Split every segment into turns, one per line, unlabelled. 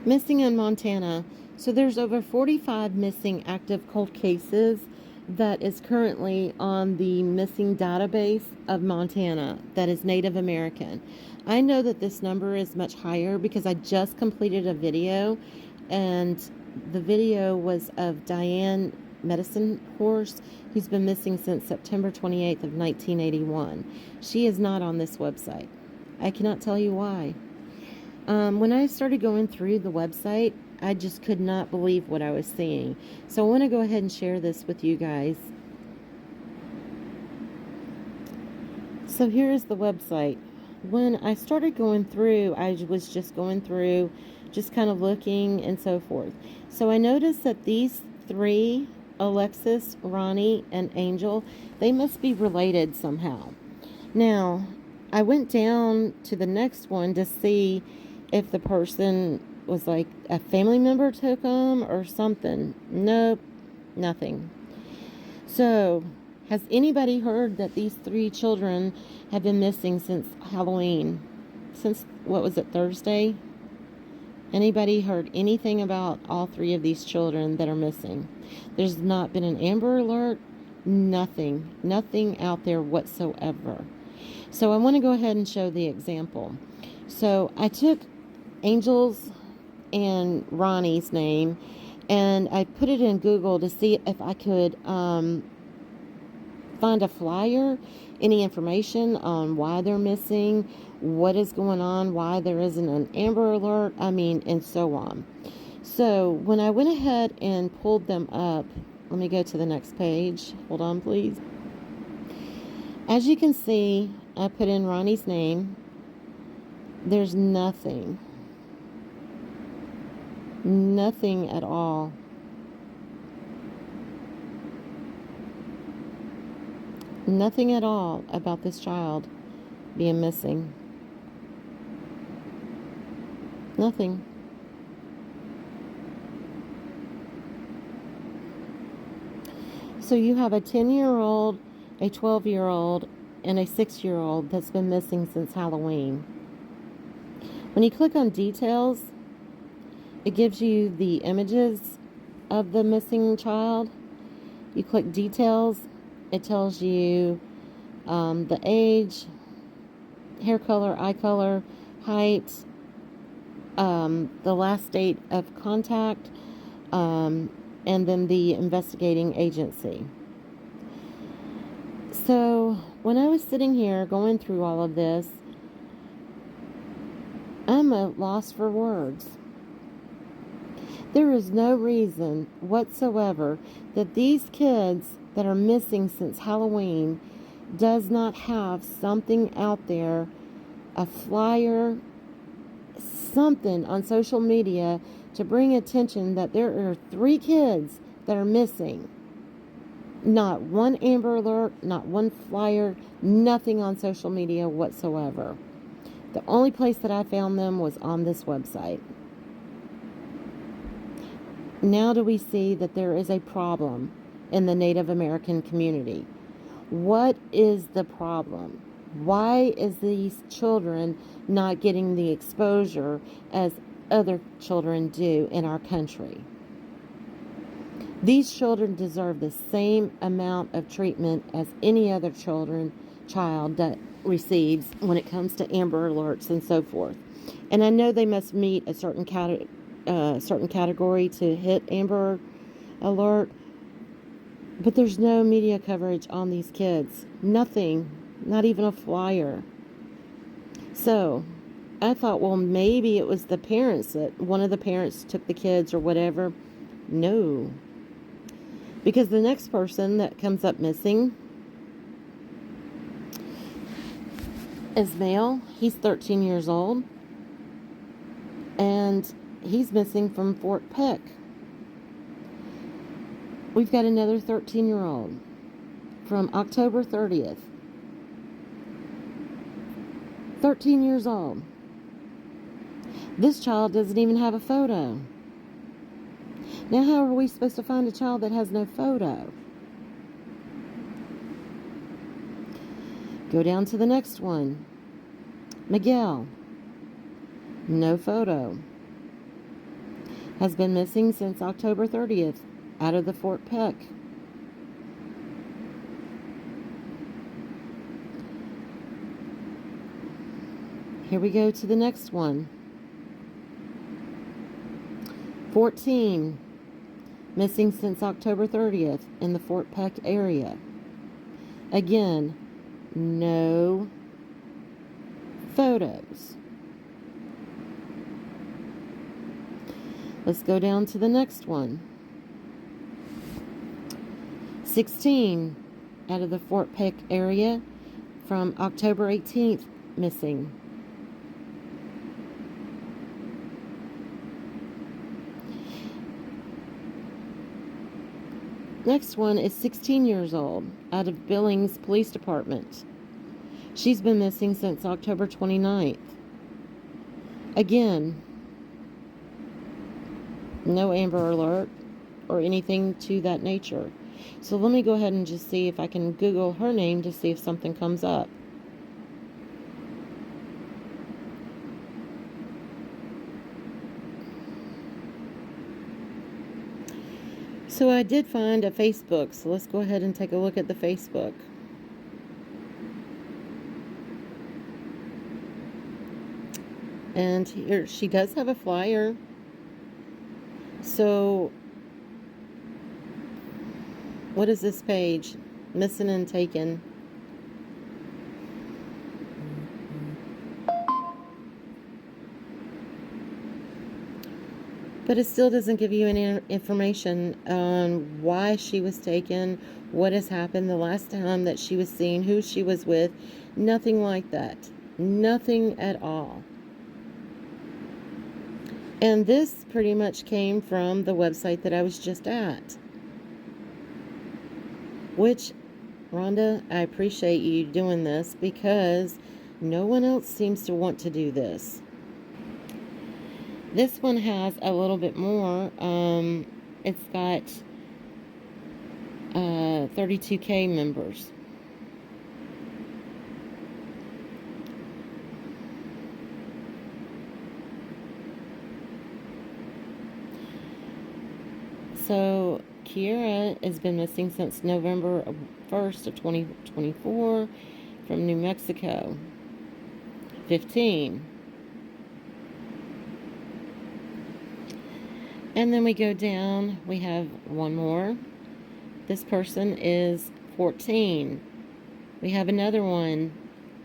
Missing in Montana. So there's over 45 missing active cold cases that is currently on the missing database of Montana that is Native American. I know that this number is much higher because I just completed a video, and the video was of Diane Medicine Horse, who's been missing since September 28th of 1981. She is not on this website. I cannot tell you why. When I started going through the website, I just could not believe what I was seeing. So I want to go ahead and share this with you guys. So here is the website. When I started going through, I was just going through, just kind of looking and so forth. So I noticed that these three, Alexis, Ronnie, and Angel, they must be related somehow. Now, I went down to the next one to see if the person was like a family member took them or something. Nope, nothing. So, has anybody heard that these three children have been missing since Halloween? Since, what was it, Thursday? Anybody heard anything about all three of these children that are missing? There's not been an Amber Alert, nothing out there whatsoever. So I want to go ahead and show the example. So I took Angel's and Ronnie's name and I put it in Google to see if I could find a flyer, any information on why they're missing, what is going on, why there isn't an Amber Alert, and so on. So when I went ahead and pulled them up, let me go to the next page. Hold on, please. As you can see, I put in Ronnie's name. There's nothing at all. Nothing at all about this child being missing. Nothing. So you have a 10-year-old, a 12-year-old, and a 6-year-old that's been missing since Halloween. When you click on details, it gives you the images of the missing child. You click details, it tells you the age, hair color, eye color, height, the last date of contact, and then the investigating agency. So when I was sitting here going through all of this, I'm at loss for words. There is no reason whatsoever that these kids that are missing since Halloween does not have something out there, a flyer, something on social media to bring attention that there are 3 kids that are missing. Not one Amber Alert, not one flyer, nothing on social media whatsoever. The only place that I found them was on this website. Now do we see that there is a problem in the Native American community? What is the problem? Why is these children not getting the exposure as other children do in our country? These children deserve the same amount of treatment as any other child that receives when it comes to Amber Alerts and so forth. And I know they must meet a certain category to hit Amber Alert, but there's no media coverage on these kids. Nothing, not even a flyer. So I thought, well, maybe it was the parents, that one of the parents took the kids or whatever. No. Because the next person that comes up missing is male. He's 13 years old. And he's missing from Fort Peck. We've got another 13-year-old from October 30th. 13 years old. This child doesn't even have a photo. Now, how are we supposed to find a child that has no photo? Go down to the next one. Miguel. No photo. Has been missing since October 30th out of the Fort Peck. Here we go to the next one. 14, missing since October 30th in the Fort Peck area. Again, no photos. Let's go down to the next one. 16 out of the Fort Peck area from October 18th missing. Next one is 16 years old out of Billings Police Department. She's been missing since October 29th. Again, no Amber Alert or anything to that nature. So let me go ahead and just see if I can Google her name to see if something comes up. So I did find a Facebook, so let's go ahead and take a look at the Facebook. And here she does have a flyer. So what is this page? Missing and taken. But it still doesn't give you any information on why she was taken, what has happened the last time that she was seen, who she was with. Nothing like that. Nothing at all. And this pretty much came from the website that I was just at. Which, Rhonda, I appreciate you doing this because no one else seems to want to do this. This one has a little bit more. It's got 32K members. So Kiera has been missing since November 1st of 2024 from New Mexico. 15. And then we go down, we have one more. This person is 14. We have another one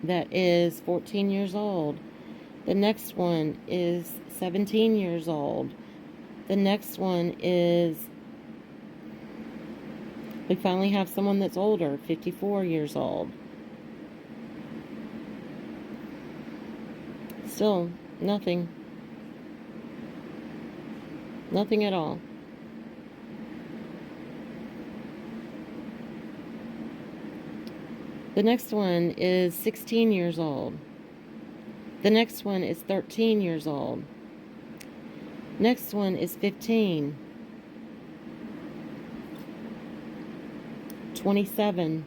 that is 14 years old. The next one is 17 years old. The next one is, we finally have someone that's older, 54 years old. Still, nothing. Nothing at all. The next one is 16 years old. The next one is 13 years old. Next one is 15. 27.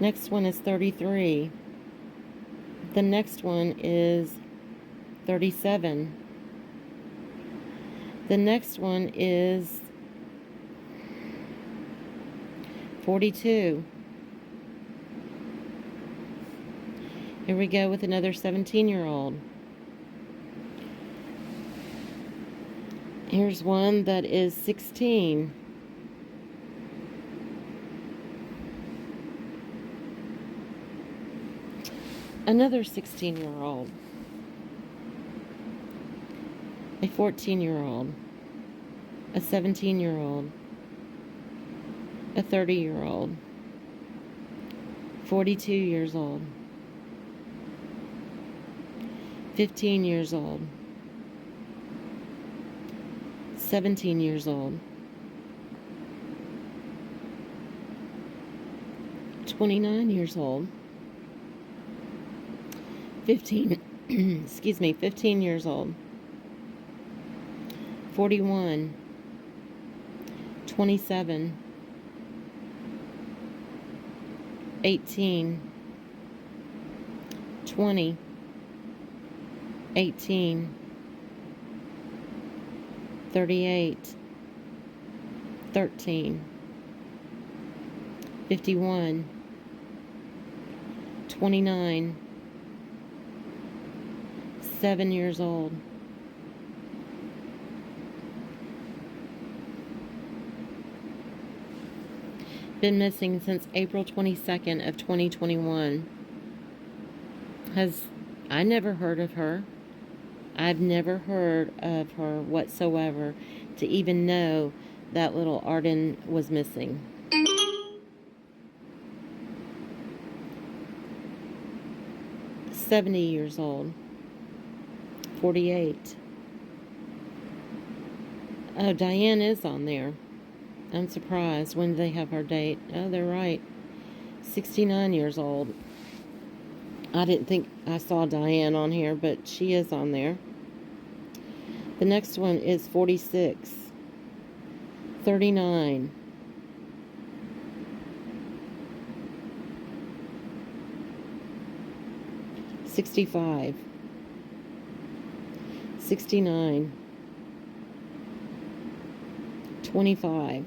Next one is 33. The next one is 37. The next one is 42. Here we go with another 17-year-old. Here's one that is 16. Another 16-year-old. A 14-year-old. A 17-year-old. A 30-year-old. 42 years old. 15 years old. 17 years old. 29 years old. 15 15 years old. 41. 27. 18, 20, 18, 38, 13, 51, 29, 7 years old. Been missing since April 22nd of 2021. I never heard of her. I've never heard of her whatsoever to even know that little Arden was missing. $70 old. 48. Oh, Diane is on there. I'm surprised. When did they have her date? Oh, they're right. 69 years old. I didn't think I saw Diane on here, but she is on there. The next one is 46. 39. 65. 69. 25.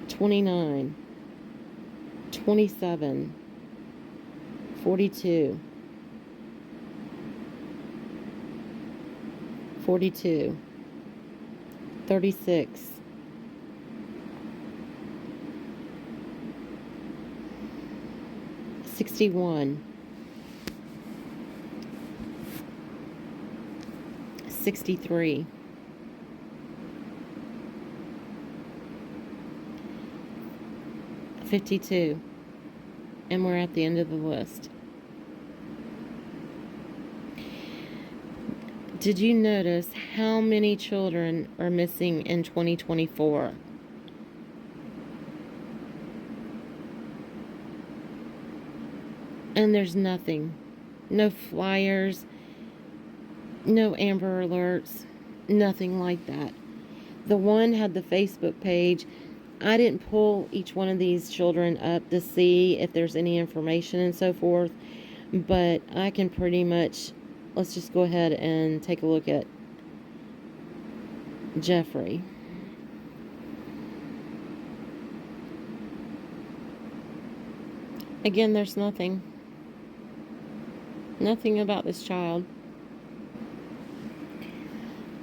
29. 27. 42. 42. 36. 61. 63. 52. And we're at the end of the list. Did you notice how many children are missing in 2024? And there's nothing. No flyers, no Amber Alerts, nothing like that. The one had the Facebook page. I didn't pull each one of these children up to see if there's any information and so forth, but I can pretty much, let's just go ahead and take a look at Jeffrey. Again, there's nothing about this child.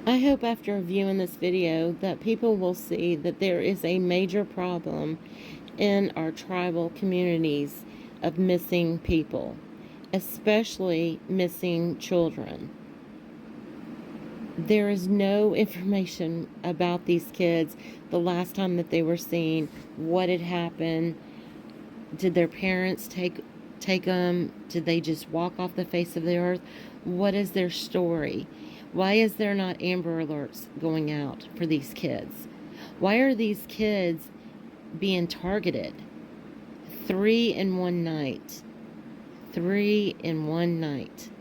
I hope after viewing this video that people will see that there is a major problem in our tribal communities of missing people, especially missing children. There is no information about these kids, the last time that they were seen, what had happened, did their parents take them, did they just walk off the face of the earth, what is their story? Why is there not Amber Alerts going out for these kids? Why are these kids being targeted? 3 in one night. 3 in one night.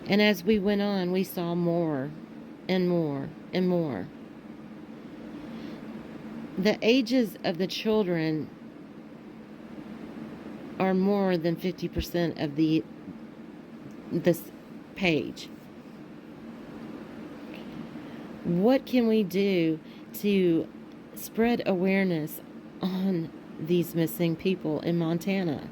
And as we went on, we saw more and more and more. The ages of the children are more than 50% of this page. What can we do to spread awareness on these missing people in Montana?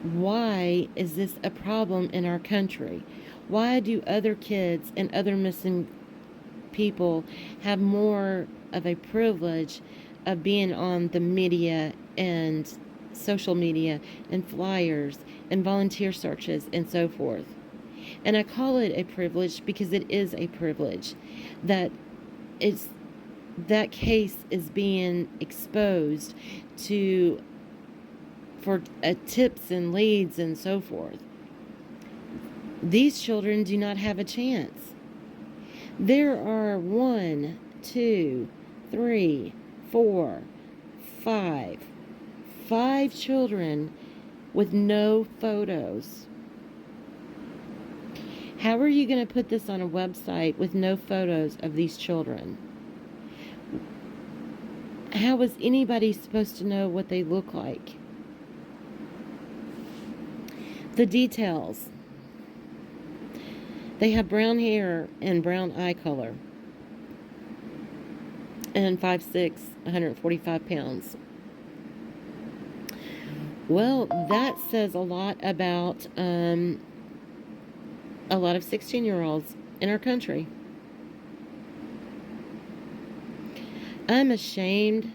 Why is this a problem in our country? Why do other kids and other missing people have more of a privilege of being on the media and social media and flyers and volunteer searches and so forth? And I call it a privilege because it is a privilege that case is being exposed to for tips and leads and so forth. These children do not have a chance. There are 1, 2, 3, 4, 5 children with no photos. How are you going to put this on a website with no photos of these children? How is anybody supposed to know what they look like? The details. They have brown hair and brown eye color. And 5'6", 145 pounds. Well, that says a lot about a lot of 16-year-olds in our country. I'm ashamed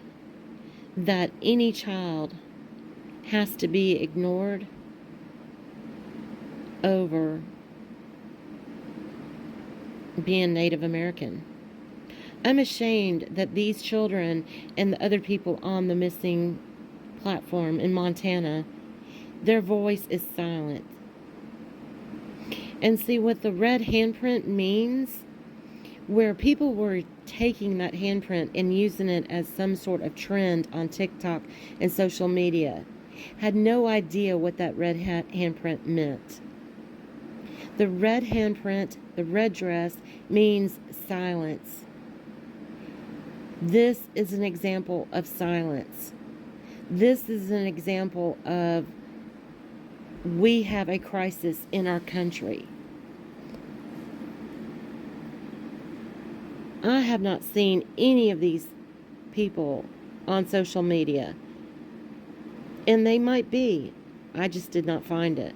that any child has to be ignored over being Native American. I'm ashamed that these children and the other people on the missing platform in Montana, their voice is silent. And see what the red handprint means? Where people were taking that handprint and using it as some sort of trend on TikTok and social media, had no idea what that red handprint meant. The red handprint, the red dress, means silence. This is an example of silence. This is an example of we have a crisis in our country. I have not seen any of these people on social media. And they might be. I just did not find it.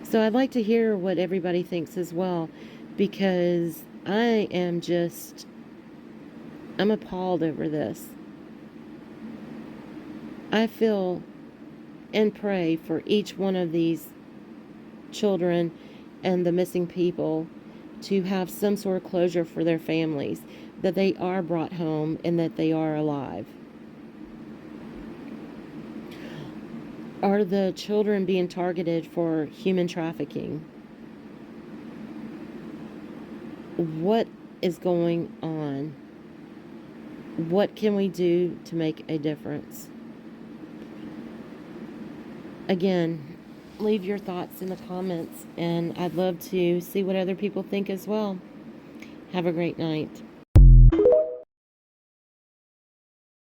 So I'd like to hear what everybody thinks as well, because I'm appalled over this. I feel and pray for each one of these children and the missing people to have some sort of closure for their families, that they are brought home and that they are alive. Are the children being targeted for human trafficking? What is going on? What can we do to make a difference? Again, leave your thoughts in the comments, and I'd love to see what other people think as well. Have a great night.